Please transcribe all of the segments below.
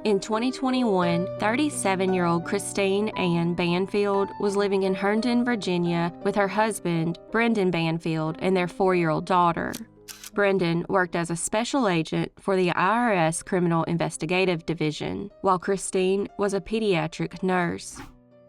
In 2021, 37-year-old Christine Ann Banfield was living in Herndon, Virginia with her husband, Brendan Banfield, and their 4-year-old daughter. Brendan worked as a special agent for the IRS Criminal Investigative Division, while Christine was a pediatric nurse.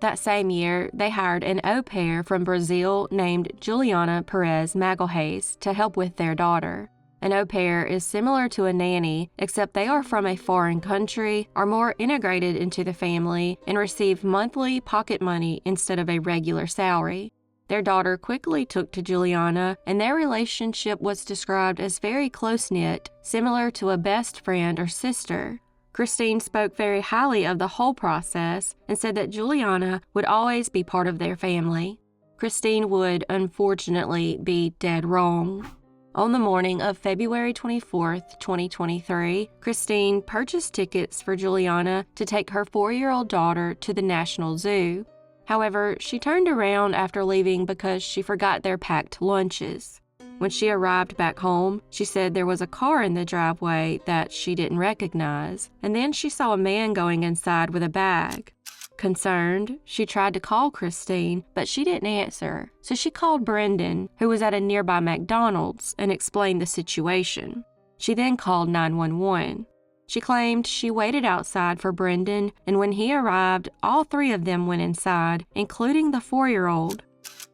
That same year, they hired an au pair from Brazil named Juliana Perez Magalhaes to help with their daughter. An au pair is similar to a nanny, except they are from a foreign country, are more integrated into the family, and receive monthly pocket money instead of a regular salary. Their daughter quickly took to Juliana, and their relationship was described as very close-knit, similar to a best friend or sister. Christine spoke very highly of the whole process and said that Juliana would always be part of their family. Christine would, unfortunately, be dead wrong. On the morning of February 24, 2023, Christine purchased tickets for Juliana to take her 4-year-old daughter to the National Zoo. However, she turned around after leaving because she forgot their packed lunches. When she arrived back home, she said there was a car in the driveway that she didn't recognize, and then she saw a man going inside with a bag. Concerned, she tried to call Christine, but she didn't answer, so she called Brendan, who was at a nearby McDonald's, and explained the situation. She then called 911. She claimed she waited outside for Brendan, and when he arrived, all 3 of them went inside, including the 4-year-old.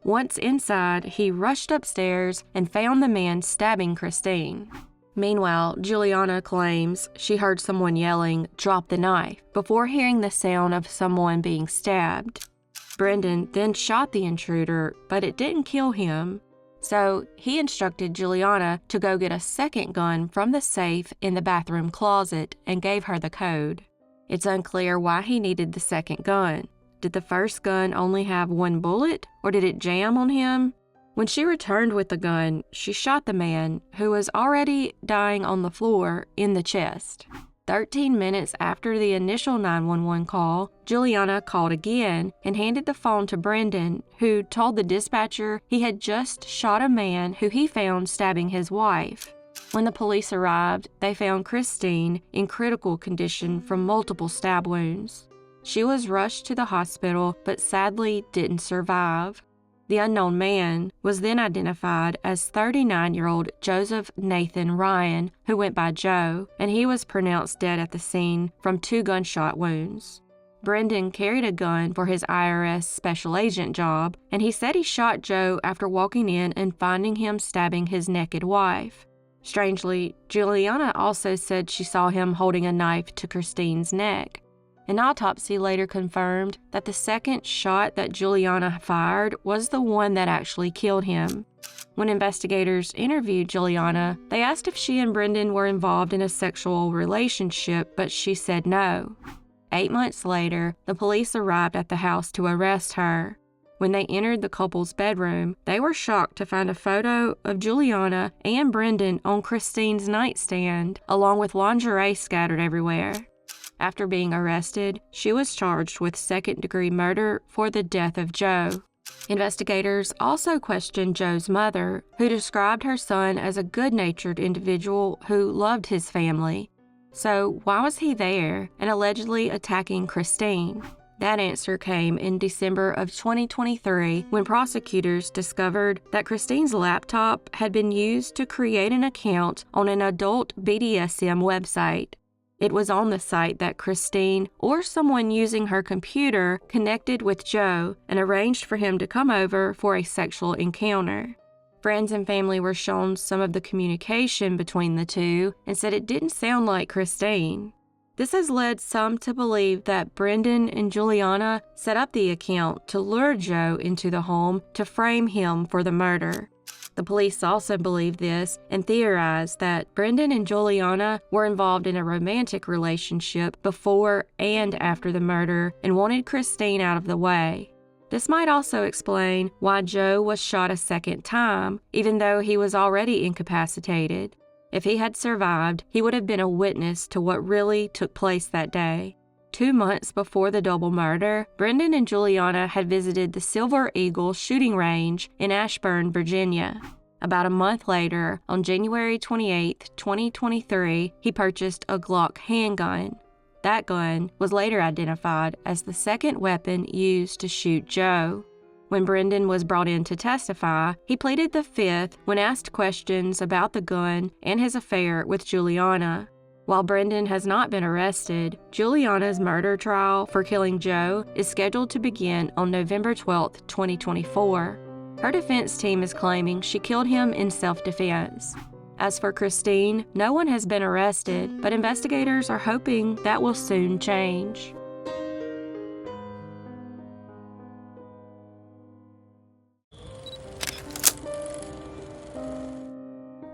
Once inside, he rushed upstairs and found the man stabbing Christine. Meanwhile, Juliana claims she heard someone yelling, "Drop the knife," before hearing the sound of someone being stabbed. Brendan then shot the intruder, but it didn't kill him. So he instructed Juliana to go get a second gun from the safe in the bathroom closet and gave her the code. It's unclear why he needed the second gun. Did the first gun only have 1 bullet, or did it jam on him? When she returned with the gun, she shot the man, who was already dying on the floor, in the chest. 13 minutes after the initial 911 call, Juliana called again and handed the phone to Brendan, who told the dispatcher he had just shot a man who he found stabbing his wife. When the police arrived, they found Christine in critical condition from multiple stab wounds. She was rushed to the hospital, but sadly didn't survive. The unknown man was then identified as 39-year-old Joseph Nathan Ryan, who went by Joe, and he was pronounced dead at the scene from 2 gunshot wounds. Brendan carried a gun for his IRS special agent job, and he said he shot Joe after walking in and finding him stabbing his naked wife. Strangely, Juliana also said she saw him holding a knife to Christine's neck. An autopsy later confirmed that the second shot that Juliana fired was the one that actually killed him. When investigators interviewed Juliana, they asked if she and Brendan were involved in a sexual relationship, but she said no. 8 months later, the police arrived at the house to arrest her. When they entered the couple's bedroom, they were shocked to find a photo of Juliana and Brendan on Christine's nightstand, along with lingerie scattered everywhere. After being arrested, she was charged with second-degree murder for the death of Joe. Investigators also questioned Joe's mother, who described her son as a good-natured individual who loved his family. So why was he there and allegedly attacking Christine? That answer came in December of 2023 when prosecutors discovered that Christine's laptop had been used to create an account on an adult BDSM website. It was on the site that Christine or someone using her computer connected with Joe and arranged for him to come over for a sexual encounter. Friends and family were shown some of the communication between the two and said it didn't sound like Christine. This has led some to believe that Brendan and Juliana set up the account to lure Joe into the home to frame him for the murder. The police also believed this and theorized that Brendan and Juliana were involved in a romantic relationship before and after the murder and wanted Christine out of the way. This might also explain why Joe was shot a second time, even though he was already incapacitated. If he had survived, he would have been a witness to what really took place that day. 2 months before the double murder, Brendan and Juliana had visited the Silver Eagle shooting range in Ashburn, Virginia. About a month later, on January 28, 2023, he purchased a Glock handgun. That gun was later identified as the second weapon used to shoot Joe. When Brendan was brought in to testify, he pleaded the fifth when asked questions about the gun and his affair with Juliana. While Brendan has not been arrested, Juliana's murder trial for killing Joe is scheduled to begin on November 12, 2024. Her defense team is claiming she killed him in self-defense. As for Christine, no one has been arrested, but investigators are hoping that will soon change.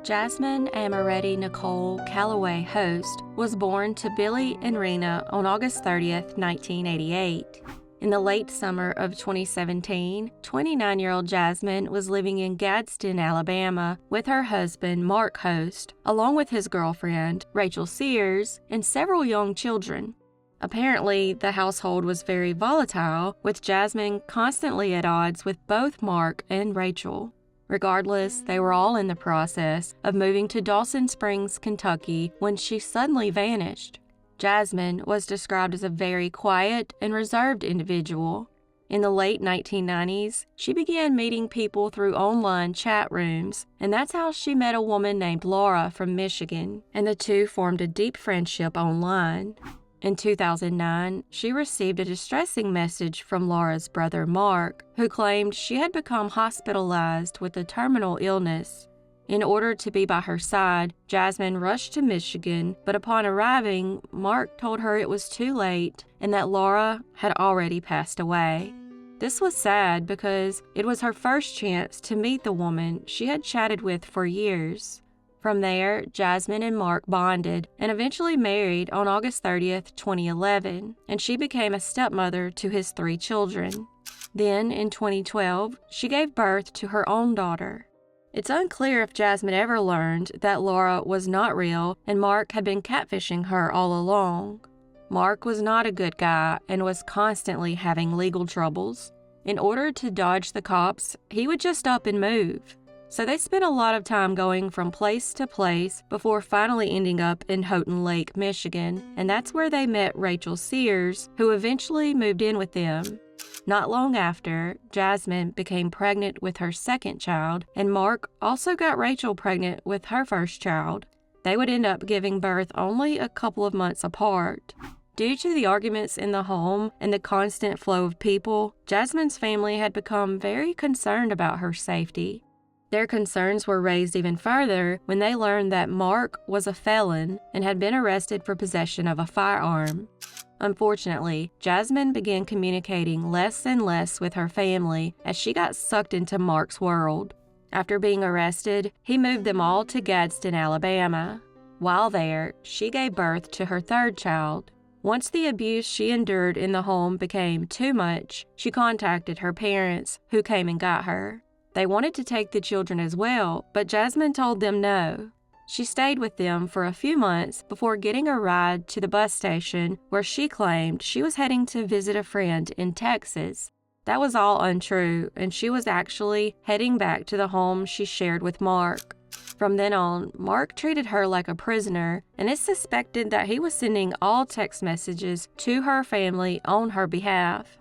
Jasmine Amaretti Nicole Calloway Host was born to Billy and Rena on August 30th, 1988. In the late summer of 2017, 29-year-old Jasmine was living in Gadsden, Alabama, with her husband, Mark Host, along with his girlfriend, Rachel Sears, and several young children. Apparently, the household was very volatile, with Jasmine constantly at odds with both Mark and Rachel. Regardless, they were all in the process of moving to Dawson Springs, Kentucky, when she suddenly vanished. Jasmine was described as a very quiet and reserved individual. In the late 1990s, she began meeting people through online chat rooms, and that's how she met a woman named Laura from Michigan, and the two formed a deep friendship online. In 2009, she received a distressing message from Laura's brother Mark, who claimed she had become hospitalized with a terminal illness. In order to be by her side, Jasmine rushed to Michigan, but upon arriving, Mark told her it was too late and that Laura had already passed away. This was sad because it was her first chance to meet the woman she had chatted with for years. From there, Jasmine and Mark bonded and eventually married on August 30th, 2011, and she became a stepmother to his 3 children. Then, in 2012, she gave birth to her own daughter. It's unclear if Jasmine ever learned that Laura was not real and Mark had been catfishing her all along. Mark was not a good guy and was constantly having legal troubles. In order to dodge the cops, he would just up and move. So they spent a lot of time going from place to place before finally ending up in Houghton Lake, Michigan, and that's where they met Rachel Sears, who eventually moved in with them. Not long after, Jasmine became pregnant with her second child, and Mark also got Rachel pregnant with her first child. They would end up giving birth only a couple of months apart. Due to the arguments in the home and the constant flow of people, Jasmine's family had become very concerned about her safety. Their concerns were raised even further when they learned that Mark was a felon and had been arrested for possession of a firearm. Unfortunately, Jasmine began communicating less and less with her family as she got sucked into Mark's world. After being arrested, he moved them all to Gadsden, Alabama. While there, she gave birth to her third child. Once the abuse she endured in the home became too much, she contacted her parents, who came and got her. They wanted to take the children as well, but Jasmine told them no. She stayed with them for a few months before getting a ride to the bus station where she claimed she was heading to visit a friend in Texas. That was all untrue, and she was actually heading back to the home she shared with Mark. From then on, Mark treated her like a prisoner, and it's suspected that he was sending all text messages to her family on her behalf.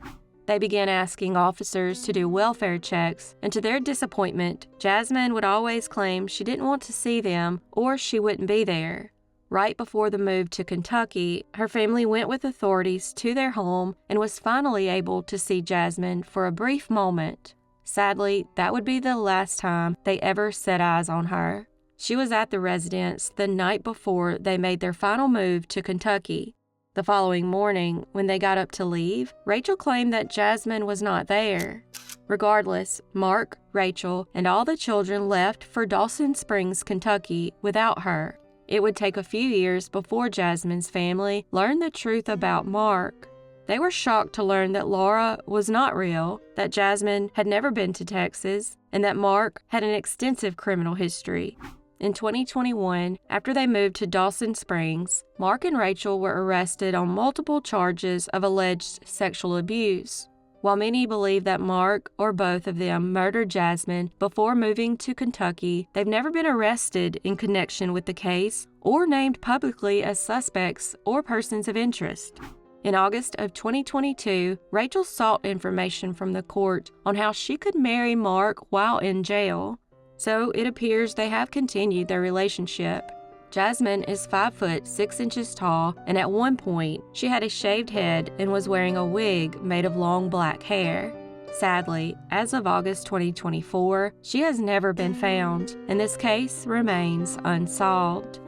They began asking officers to do welfare checks, and to their disappointment, Jasmine would always claim she didn't want to see them or she wouldn't be there. Right before the move to Kentucky, her family went with authorities to their home and was finally able to see Jasmine for a brief moment. Sadly, that would be the last time they ever set eyes on her. She was at the residence the night before they made their final move to Kentucky. The following morning, when they got up to leave, Rachel claimed that Jasmine was not there. Regardless, Mark, Rachel, and all the children left for Dawson Springs, Kentucky without her. It would take a few years before Jasmine's family learned the truth about Mark. They were shocked to learn that Laura was not real, that Jasmine had never been to Texas, and that Mark had an extensive criminal history. In 2021, after they moved to Dawson Springs, Mark and Rachel were arrested on multiple charges of alleged sexual abuse. While many believe that Mark or both of them murdered Jasmine before moving to Kentucky, they've never been arrested in connection with the case or named publicly as suspects or persons of interest. In August of 2022, Rachel sought information from the court on how she could marry Mark while in jail. So it appears they have continued their relationship. Jasmine is 5 foot 6 inches tall, and at one point, she had a shaved head and was wearing a wig made of long black hair. Sadly, as of August 2024, she has never been found, and this case remains unsolved.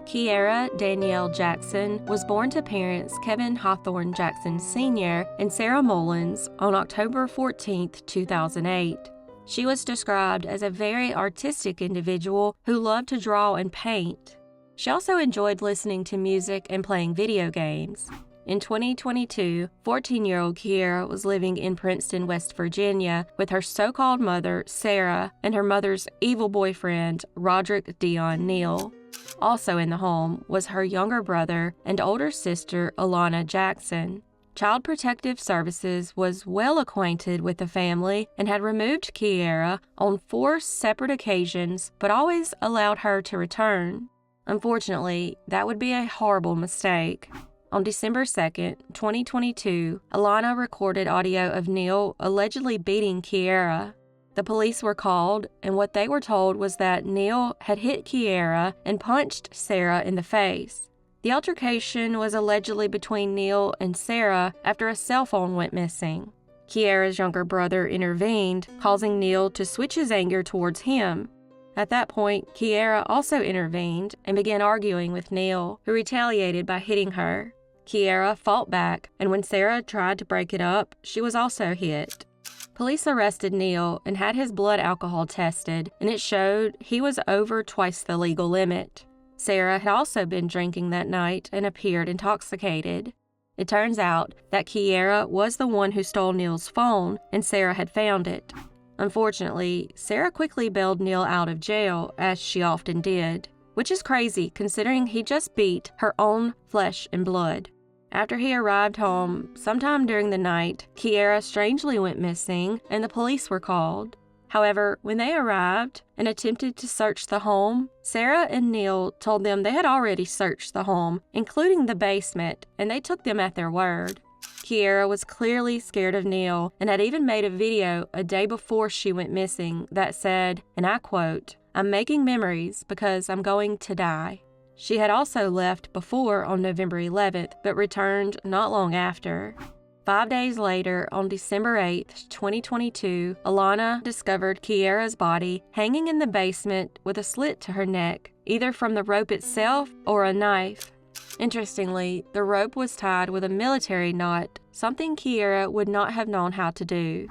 Kierra Danielle Jackson was born to parents Kevin Hawthorne Jackson Sr. and Sarah Mullins on October 14, 2008. She was described as a very artistic individual who loved to draw and paint. She also enjoyed listening to music and playing video games. In 2022, 14-year-old Kierra was living in Princeton, West Virginia, with her so-called mother, Sarah, and her mother's evil boyfriend, Roderick Dion Neal. Also in the home was her younger brother and older sister, Alana Jackson. Child Protective Services was well acquainted with the family and had removed Kierra on 4 separate occasions, but always allowed her to return. Unfortunately, that would be a horrible mistake. On December 2, 2022, Alana recorded audio of Neal allegedly beating Kierra. The police were called, and what they were told was that Neal had hit Kierra and punched Sarah in the face. The altercation was allegedly between Neal and Sarah after a cell phone went missing. Kierra's younger brother intervened, causing Neal to switch his anger towards him. At that point, Kierra also intervened and began arguing with Neal, who retaliated by hitting her. Kierra fought back, and when Sarah tried to break it up, she was also hit. Police arrested Neal and had his blood alcohol tested, and it showed he was over twice the legal limit. Sarah had also been drinking that night and appeared intoxicated. It turns out that Kierra was the one who stole Neal's phone, and Sarah had found it. Unfortunately, Sarah quickly bailed Neal out of jail, as she often did, which is crazy considering he just beat her own flesh and blood. After he arrived home, sometime during the night, Kierra strangely went missing and the police were called. However, when they arrived and attempted to search the home, Sarah and Neal told them they had already searched the home, including the basement, and they took them at their word. Kierra was clearly scared of Neal and had even made a video a day before she went missing that said, and I quote, "I'm making memories because I'm going to die." She had also left before on November 11th, but returned not long after. 5 days later, on December 8th, 2022, Alana discovered Kierra's body hanging in the basement with a slit to her neck, either from the rope itself or a knife. Interestingly, the rope was tied with a military knot, something Kierra would not have known how to do.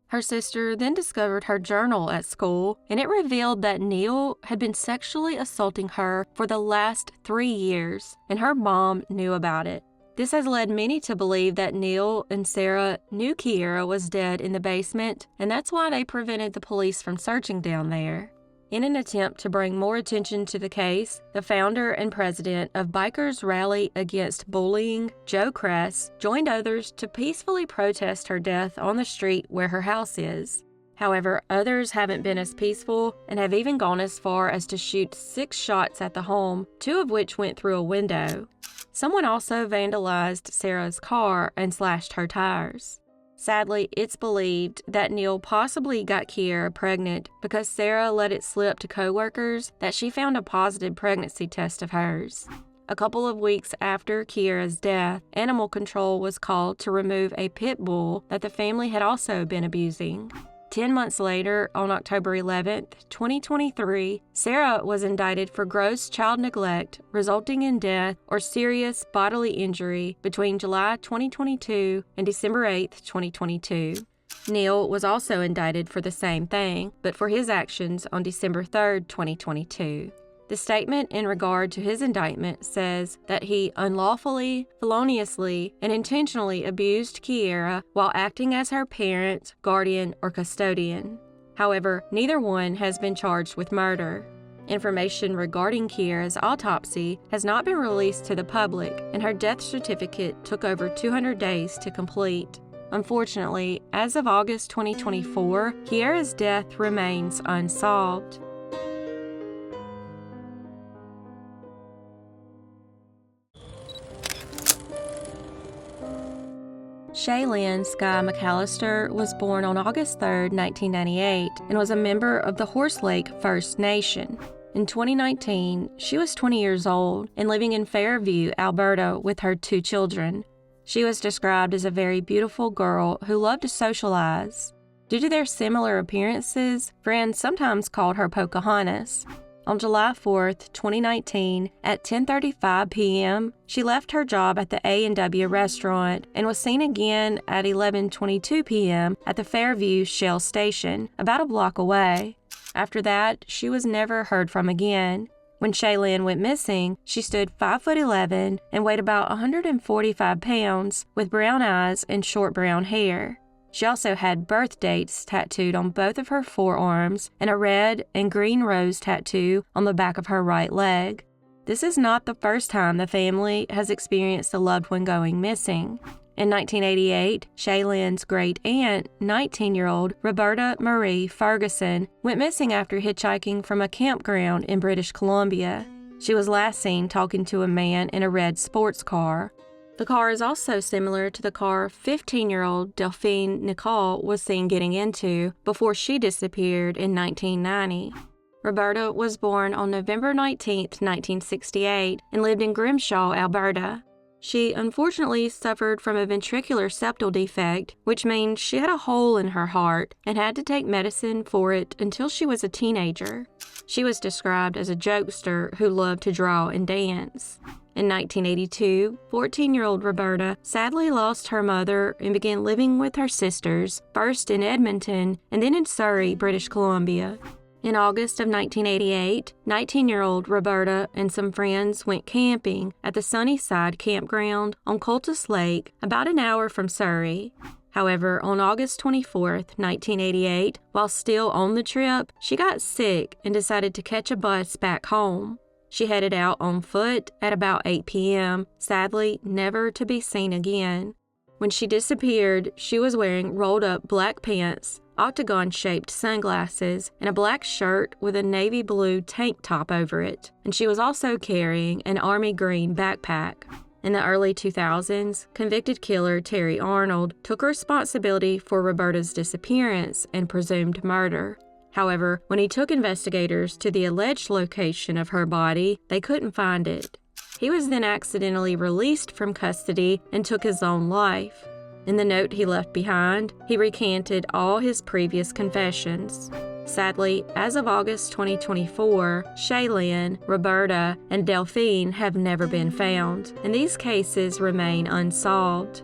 Her sister then discovered her journal at school, and it revealed that Neal had been sexually assaulting her for the last 3 years, and her mom knew about it. This has led many to believe that Neal and Sarah knew Kierra was dead in the basement, and that's why they prevented the police from searching down there. In an attempt to bring more attention to the case, the founder and president of Bikers Rally Against Bullying, Joe Kress, joined others to peacefully protest her death on the street where her house is. However, others haven't been as peaceful and have even gone as far as to shoot 6 shots at the home, 2 of which went through a window. Someone also vandalized Sarah's car and slashed her tires. Sadly, it's believed that Neal possibly got Kierra pregnant because Sarah let it slip to coworkers that she found a positive pregnancy test of hers. A couple of weeks after Kierra's death, animal control was called to remove a pit bull that the family had also been abusing. 10 months later, on October 11th, 2023, Sarah was indicted for gross child neglect resulting in death or serious bodily injury between July 2022 and December 8th, 2022. Neal was also indicted for the same thing, but for his actions on December 3rd, 2022. The statement in regard to his indictment says that he unlawfully, feloniously, and intentionally abused Kierra while acting as her parent, guardian, or custodian. However, neither one has been charged with murder. Information regarding Kierra's autopsy has not been released to the public, and her death certificate took over 200 days to complete. Unfortunately, as of August 2024, Kierra's death remains unsolved. Shae-Lynn Mcallister was born on August 3, 1998, and was a member of the Horse Lake First Nation. In 2019, she was 20 years old and living in Fairview, Alberta, with her 2 children. She was described as a very beautiful girl who loved to socialize. Due to their similar appearances, friends sometimes called her Pocahontas. On July 4, 2019, at 10:35 p.m., she left her job at the A&W restaurant and was seen again at 11:22 p.m. at the Fairview Shell Station, about a block away. After that, she was never heard from again. When Shae-Lynn went missing, she stood 5'11" and weighed about 145 pounds, with brown eyes and short brown hair. She also had birth dates tattooed on both of her forearms and a red and green rose tattoo on the back of her right leg. This is not the first time the family has experienced a loved one going missing. In 1988, Shae-Lynn's great-aunt, 19-year-old Roberta Marie Ferguson, went missing after hitchhiking from a campground in British Columbia. She was last seen talking to a man in a red sports car. The car is also similar to the car 15-year-old Delphine Nicole was seen getting into before she disappeared in 1990. Roberta was born on November 19, 1968, and lived in Grimshaw, Alberta. She unfortunately suffered from a ventricular septal defect, which means she had a hole in her heart and had to take medicine for it until she was a teenager. She was described as a jokester who loved to draw and dance. In 1982, 14-year-old Roberta sadly lost her mother and began living with her sisters, first in Edmonton and then in Surrey, British Columbia. In August of 1988, 19-year-old Roberta and some friends went camping at the Sunnyside campground on Cultus Lake, about an hour from Surrey. However, on August 24, 1988, while still on the trip, she got sick and decided to catch a bus back home. She headed out on foot at about 8 p.m., sadly never to be seen again. When she disappeared, she was wearing rolled-up black pants, octagon-shaped sunglasses, and a black shirt with a navy blue tank top over it, and she was also carrying an army green backpack. In the early 2000s, convicted killer Terry Arnold took responsibility for Roberta's disappearance and presumed murder. However, when he took investigators to the alleged location of her body, they couldn't find it. He was then accidentally released from custody and took his own life. In the note he left behind, he recanted all his previous confessions. Sadly, as of August 2024, Shae-Lynn, Roberta, and Delphine have never been found, and these cases remain unsolved.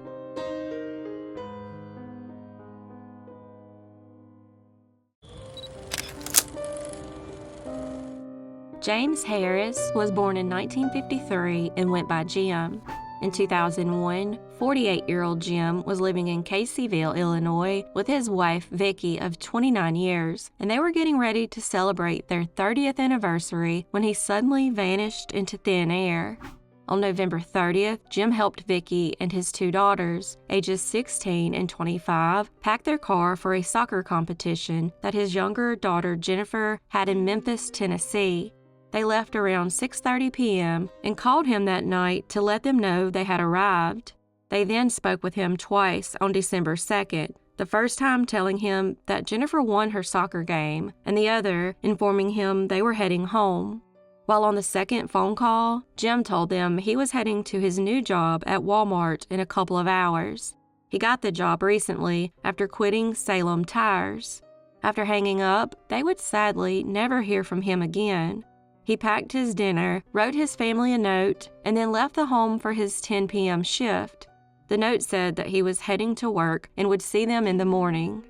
James Harris was born in 1953 and went by Jim. In 2001, 48-year-old Jim was living in Caseyville, Illinois, with his wife, Vicki, of 29 years, and they were getting ready to celebrate their 30th anniversary when he suddenly vanished into thin air. On November 30th, Jim helped Vicki and his 2 daughters, ages 16 and 25, pack their car for a soccer competition that his younger daughter, Jennifer, had in Memphis, Tennessee. They left around 6:30 p.m. and called him that night to let them know they had arrived. They then spoke with him twice on December 2nd, the first time telling him that Jennifer won her soccer game, and the other informing him they were heading home. While on the second phone call, Jim told them he was heading to his new job at Walmart in a couple of hours. He got the job recently after quitting Salem Tires. After hanging up, they would sadly never hear from him again. He packed his dinner, wrote his family a note, and then left the home for his 10 p.m. shift. The note said that he was heading to work and would see them in the morning.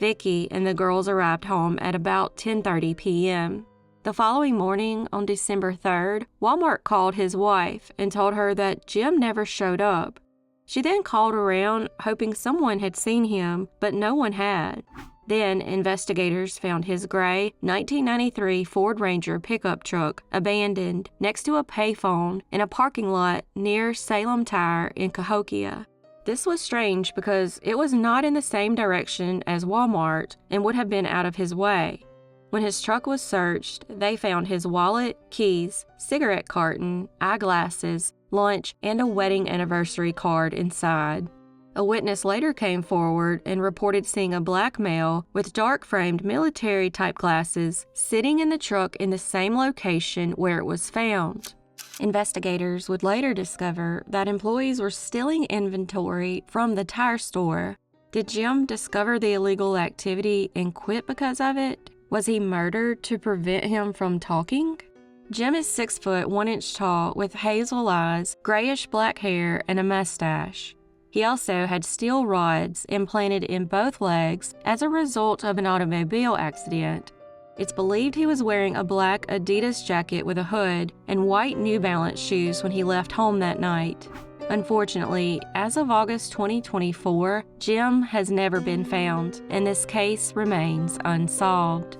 Vicki and the girls arrived home at about 10:30 p.m. The following morning, on December 3rd, Walmart called his wife and told her that Jim never showed up. She then called around, hoping someone had seen him, but no one had. Then, investigators found his gray 1993 Ford Ranger pickup truck abandoned next to a payphone in a parking lot near Salem Tire in Cahokia. This was strange because it was not in the same direction as Walmart and would have been out of his way. When his truck was searched, they found his wallet, keys, cigarette carton, eyeglasses, lunch, and a wedding anniversary card inside. A witness later came forward and reported seeing a black male with dark-framed military-type glasses sitting in the truck in the same location where it was found. Investigators would later discover that employees were stealing inventory from the tire store. Did Jim discover the illegal activity and quit because of it? Was he murdered to prevent him from talking? Jim is 6 foot 1 inch tall with hazel eyes, grayish-black hair, and a mustache. He also had steel rods implanted in both legs as a result of an automobile accident. It's believed he was wearing a black Adidas jacket with a hood and white New Balance shoes when he left home that night. Unfortunately, as of August 2024, Jim has never been found, and this case remains unsolved.